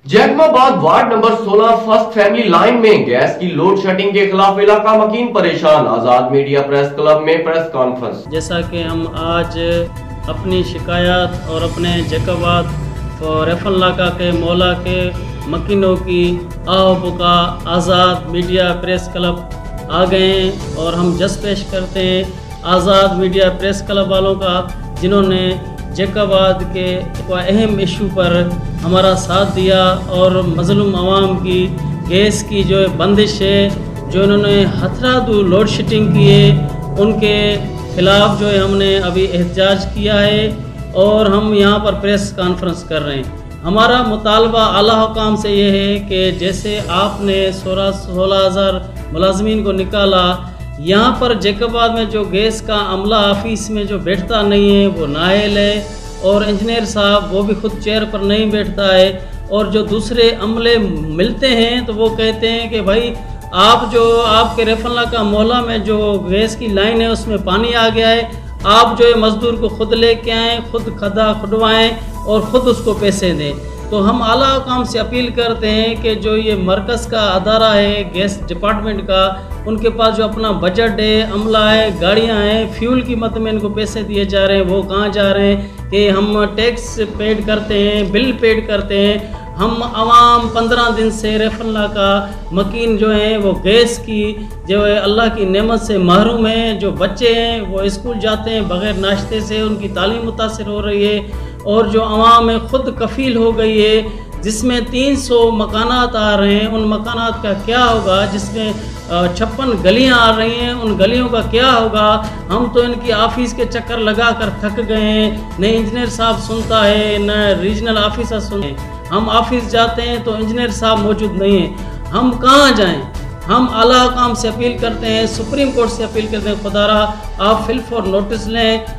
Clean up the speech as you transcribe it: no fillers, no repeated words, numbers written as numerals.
Jacobabad ward number 16 first family line में gas की load shedding के खिलाफ इलाका मकीन परेशान। आजाद मीडिया प्रेस क्लब में प्रेस कॉन्फ्रेंस। जैसा कि हम आज अपनी शिकायत और अपने जैकमाबाद और रेफल इलाका के मौला के मकीनों की आबका आज़ाद मीडिया प्रेस क्लब आ गए हैं और हम जस पेश करते हैं आज़ाद मीडिया प्रेस क्लब वालों का, जिन्होंने जैकमाबाद के अहम इशू पर हमारा साथ दिया और मज़लूम आवाम की गैस की जो बंदिश है, जो इन्होंने हथरादू लोड शेडिंग की है, उनके ख़िलाफ़ जो है हमने अभी एहतजाज किया है और हम यहाँ पर प्रेस कॉन्फ्रेंस कर रहे हैं। हमारा मुतालबा आला हुकाम से ये है कि जैसे आपने 16,000 मुलाजमीन को निकाला, यहाँ पर जैकमाबाद में जो गैस का अमला ऑफिस में जो बैठता नहीं है वो नाअहल है, और इंजीनियर साहब वो भी खुद चेयर पर नहीं बैठता है, और जो दूसरे अमले मिलते हैं तो वो कहते हैं कि भाई आप जो आपके रेफल्ला का मोहल्ला में जो गैस की लाइन है उसमें पानी आ गया है, आप जो है मज़दूर को खुद लेके आएँ, खुद खड्डा खुदवाएँ और ख़ुद उसको पैसे दें। तो हम आला हुकाम से अपील करते हैं कि जो ये मरकज़ का अदारा है गैस डिपार्टमेंट का, उनके पास जो अपना बजट है, अमला है, गाड़ियां हैं, फ्यूल की मद में इनको पैसे दिए जा रहे हैं, वो कहाँ जा रहे हैं कि हम टैक्स पेड करते हैं, बिल पेड करते हैं। हम आवाम 15 दिन से रेफल्ला का मकीन जो हैं वो गैस की जो है अल्लाह की नेमत से महरूम हैं। जो बच्चे हैं वो स्कूल जाते हैं बग़ैर नाश्ते से, उनकी तालीम मुतासिर हो रही है, और जो आवाम है ख़ुद कफ़ील हो गई है, जिसमें 300 मकानात आ रहे हैं। उन मकानात का क्या होगा जिसमें 56 गलियां आ रही हैं, उन गलियों का क्या होगा? हम तो इनकी ऑफिस के चक्कर लगा कर थक गए हैं, न इंजीनियर साहब सुनता है न रीजनल ऑफिसर सुनते हैं। हम ऑफिस जाते हैं तो इंजीनियर साहब मौजूद नहीं है, हम कहाँ जाएं? हम आला हुकाम से अपील करते हैं, सुप्रीम कोर्ट से अपील करते हैं, खुदारा आप फिल फॉर नोटिस लें।